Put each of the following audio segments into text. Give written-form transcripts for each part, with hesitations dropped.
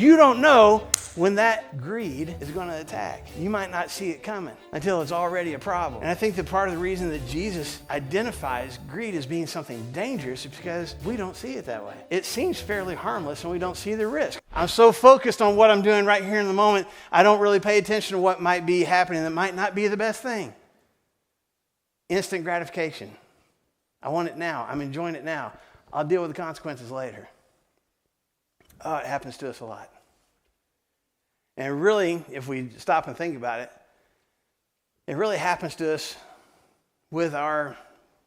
You don't know when that greed is going to attack. You might not see it coming until it's already a problem. And I think that part of the reason that Jesus identifies greed as being something dangerous is because we don't see it that way. It seems fairly harmless and we don't see the risk. I'm so focused on what I'm doing right here in the moment, I don't really pay attention to what might be happening that might not be the best thing. Instant gratification. I want it now. I'm enjoying it now. I'll deal with the consequences later. Oh, it happens to us a lot. And really, if we stop and think about it, it really happens to us with our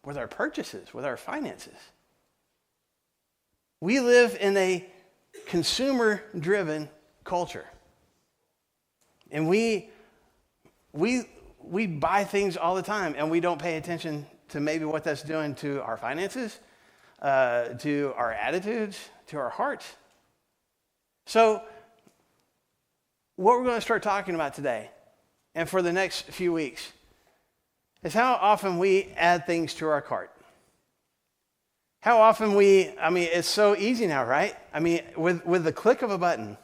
purchases, with our finances. We live in a consumer-driven culture. And we buy things all the time, and we don't pay attention to maybe what that's doing to our finances, to our attitudes, to our hearts. So, what we're going to start talking about today and for the next few weeks is how often we add things to our cart. How often it's so easy now, right? With the click of a button,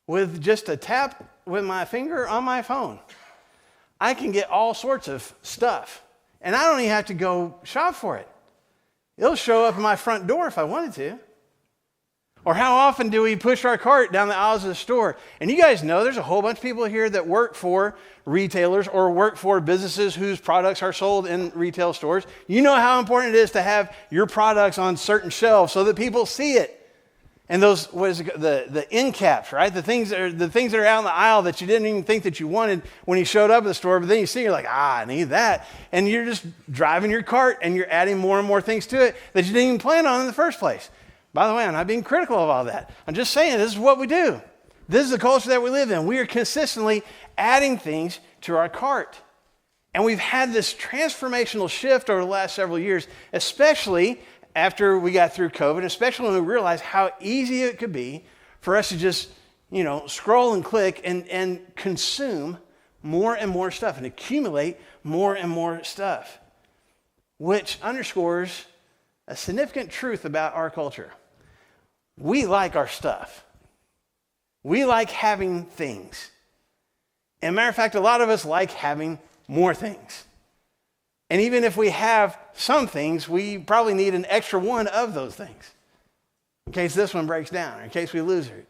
with just a tap with my finger on my phone, I can get all sorts of stuff. And I don't even have to go shop for it. It'll show up at my front door if I wanted to. Or how often do we push our cart down the aisles of the store? And you guys know there's a whole bunch of people here that work for retailers or work for businesses whose products are sold in retail stores. You know how important it is to have your products on certain shelves so that people see it. And those, the end caps, right? The things that are out in the aisle that you didn't even think that you wanted when you showed up at the store, but then you see, you're like, I need that. And you're just driving your cart and you're adding more and more things to it that you didn't even plan on in the first place. By the way, I'm not being critical of all that. I'm just saying this is what we do. This is the culture that we live in. We are consistently adding things to our cart. And we've had this transformational shift over the last several years, especially after we got through COVID, especially when we realized how easy it could be for us to just, scroll and click and consume more and more stuff and accumulate more and more stuff, which underscores a significant truth about our culture. We like our stuff. We like having things. And matter of fact, a lot of us like having more things. And even if we have some things, we probably need an extra one of those things in case this one breaks down or in case we lose it.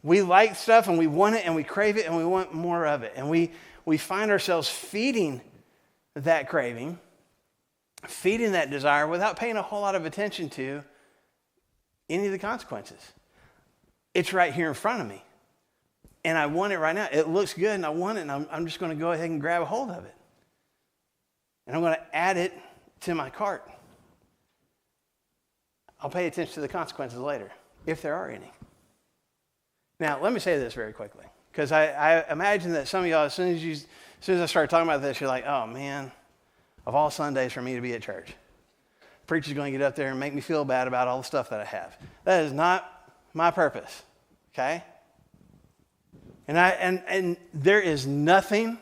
We like stuff and we want it and we crave it and we want more of it. And we find ourselves feeding that craving, feeding that desire without paying a whole lot of attention to any of the consequences. It's right here in front of me. And I want it right now. It looks good and I want it, and I'm just going to go ahead and grab a hold of it. And I'm going to add it to my cart. I'll pay attention to the consequences later, if there are any. Now, let me say this very quickly, because I imagine that some of y'all, as soon as I start talking about this, you're like, oh man, of all Sundays for me to be at church. The preacher's going to get up there and make me feel bad about all the stuff that I have. That is not my purpose, okay? And there is nothing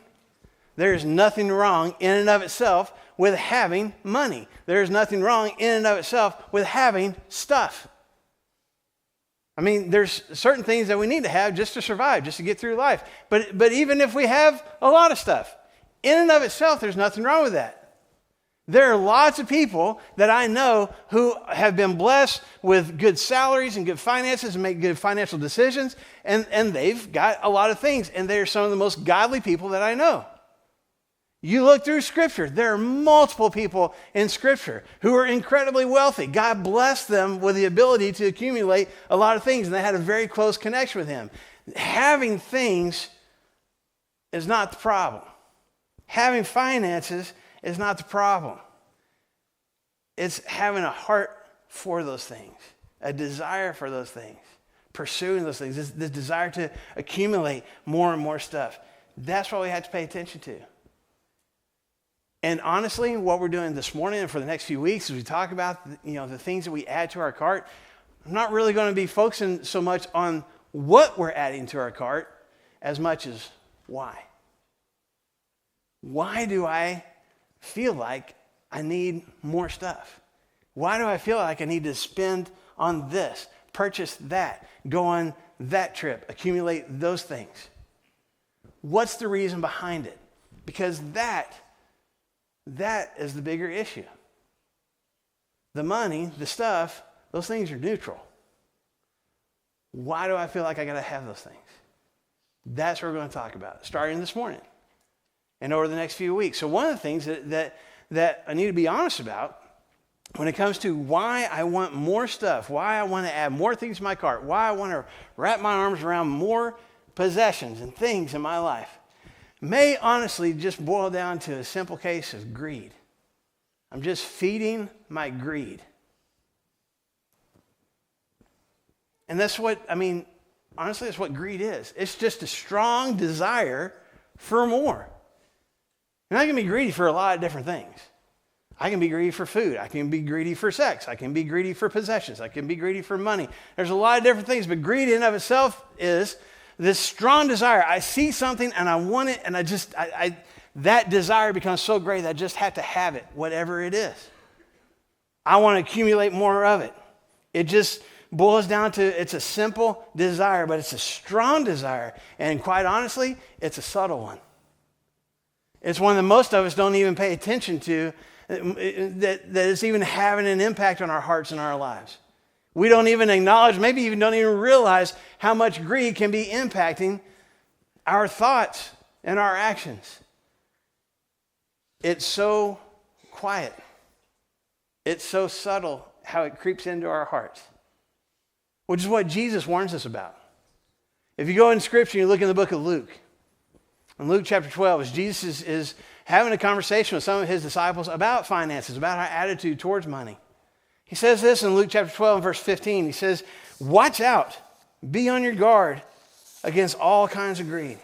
wrong in and of itself with having money. There is nothing wrong in and of itself with having stuff. There's certain things that we need to have just to survive, just to get through life. But even if we have a lot of stuff, in and of itself, there's nothing wrong with that. There are lots of people that I know who have been blessed with good salaries and good finances and make good financial decisions, and they've got a lot of things, and they are some of the most godly people that I know. You look through Scripture, there are multiple people in Scripture who are incredibly wealthy. God blessed them with the ability to accumulate a lot of things, and they had a very close connection with Him. Having things is not the problem. Having finances is not the problem. It's having a heart for those things, a desire for those things, pursuing those things, this desire to accumulate more and more stuff. That's what we have to pay attention to. And honestly, what we're doing this morning and for the next few weeks as we talk about the things that we add to our cart, I'm not really going to be focusing so much on what we're adding to our cart as much as why. Why do I feel like I need more stuff? Why do I feel like I need to spend on this purchase that, go on that trip, accumulate those things. What's the reason behind it? Because that is the bigger issue. The money, the stuff, those things are neutral. Why do I feel like I got to have those things? That's what we're going to talk about, starting this morning and over the next few weeks. So one of the things that I need to be honest about when it comes to why I want more stuff, why I want to add more things to my cart, why I want to wrap my arms around more possessions and things in my life, may honestly just boil down to a simple case of greed. I'm just feeding my greed. And that's what, honestly, that's what greed is. It's just a strong desire for more. And I can be greedy for a lot of different things. I can be greedy for food. I can be greedy for sex. I can be greedy for possessions. I can be greedy for money. There's a lot of different things, but greed in and of itself is this strong desire. I see something and I want it, and that desire becomes so great that I just have to have it, whatever it is. I want to accumulate more of it. It just boils down to, it's a simple desire, but it's a strong desire. And quite honestly, it's a subtle one. It's one that most of us don't even pay attention to, that is even having an impact on our hearts and our lives. We don't even acknowledge, maybe even don't even realize how much greed can be impacting our thoughts and our actions. It's so quiet. It's so subtle how it creeps into our hearts, which is what Jesus warns us about. If you go in Scripture, you look in the book of Luke. In Luke chapter 12, as Jesus is having a conversation with some of his disciples about finances, about our attitude towards money. He says this in Luke chapter 12 and verse 15. He says, "Watch out, be on your guard against all kinds of greed.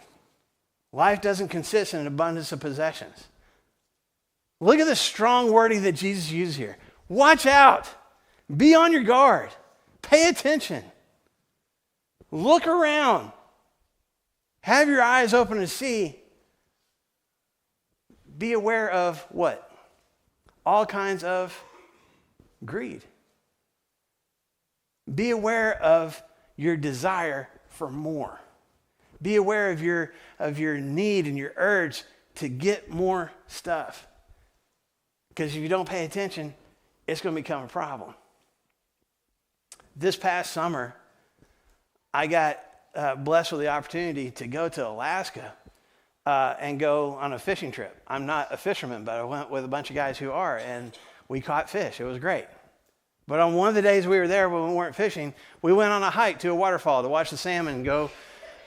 Life doesn't consist in an abundance of possessions." Look at the strong wording that Jesus uses here. Watch out, be on your guard, pay attention, look around, have your eyes open to see. Be aware of what? All kinds of greed. Be aware of your desire for more. Be aware of your need and your urge to get more stuff. Because if you don't pay attention, it's going to become a problem. This past summer, I got blessed with the opportunity to go to Alaska and go on a fishing trip. I'm not a fisherman, but I went with a bunch of guys who are, and we caught fish. It was great. But on one of the days we were there when we weren't fishing, we went on a hike to a waterfall to watch the salmon go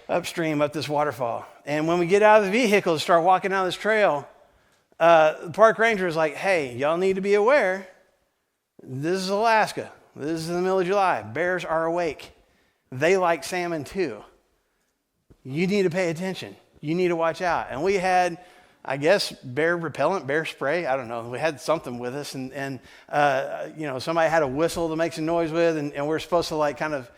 upstream up this waterfall. And when we get out of the vehicle to start walking down this trail, the park ranger was like, "Hey, y'all need to be aware. This is Alaska. This is in the middle of July. Bears are awake. They like salmon too. You need to pay attention. You need to watch out." And we had, I guess, bear repellent, bear spray. I don't know. We had something with us, and somebody had a whistle to make some noise with, and we were supposed to like kind of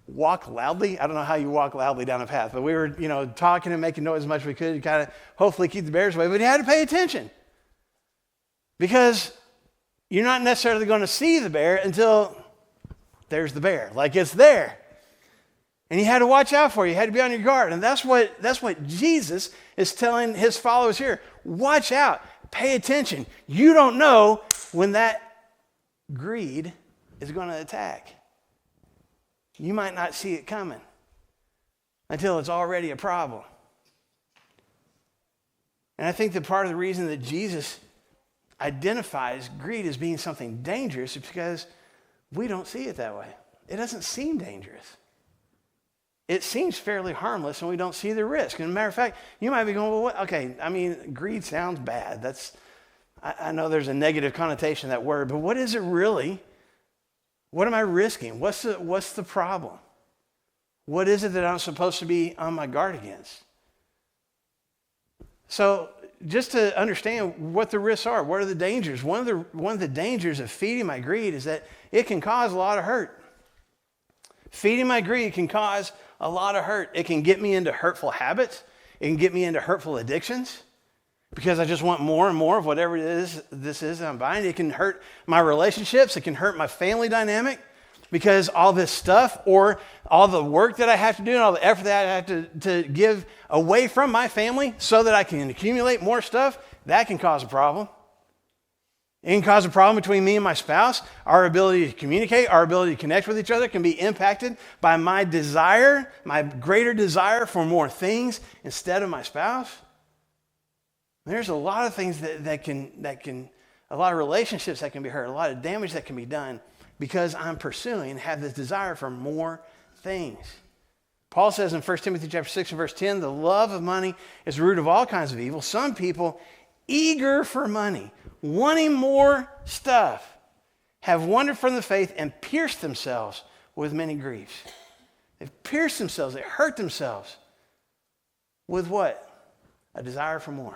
walk loudly. I don't know how you walk loudly down a path, but we were, talking and making noise as much as we could to kind of hopefully keep the bears away. But you had to pay attention because you're not necessarily going to see the bear until there's the bear, like it's there. And you had to watch out for it. You had to be on your guard. And that's what Jesus is telling his followers here. Watch out. Pay attention. You don't know when that greed is going to attack. You might not see it coming until it's already a problem. And I think that part of the reason that Jesus identifies greed as being something dangerous is because we don't see it that way. It doesn't seem dangerous. It seems fairly harmless, and we don't see the risk. And as a matter of fact, you might be going, well, what? Okay, greed sounds bad. I know there's a negative connotation to that word, but what is it really? What am I risking? What's the problem? What is it that I'm supposed to be on my guard against? So just to understand what the risks are, what are the dangers? One of the dangers of feeding my greed is that it can cause a lot of hurt. Feeding my greed can cause a lot of hurt. It can get me into hurtful habits. It can get me into hurtful addictions because I just want more and more of whatever this is I'm buying. It can hurt my relationships. It can hurt my family dynamic. Because all this stuff or all the work that I have to do and all the effort that I have to give away from my family so that I can accumulate more stuff, that can cause a problem. It can cause a problem between me and my spouse. Our ability to communicate, our ability to connect with each other can be impacted by my desire, my greater desire for more things instead of my spouse. There's a lot of things that can, a lot of relationships that can be hurt, a lot of damage that can be done because I'm pursuing and have this desire for more things. Paul says in 1 Timothy chapter 6 and verse 10, the love of money is the root of all kinds of evil. Some people, eager for money, wanting more stuff, have wandered from the faith and pierced themselves with many griefs. They've pierced themselves, they hurt themselves with what? A desire for more.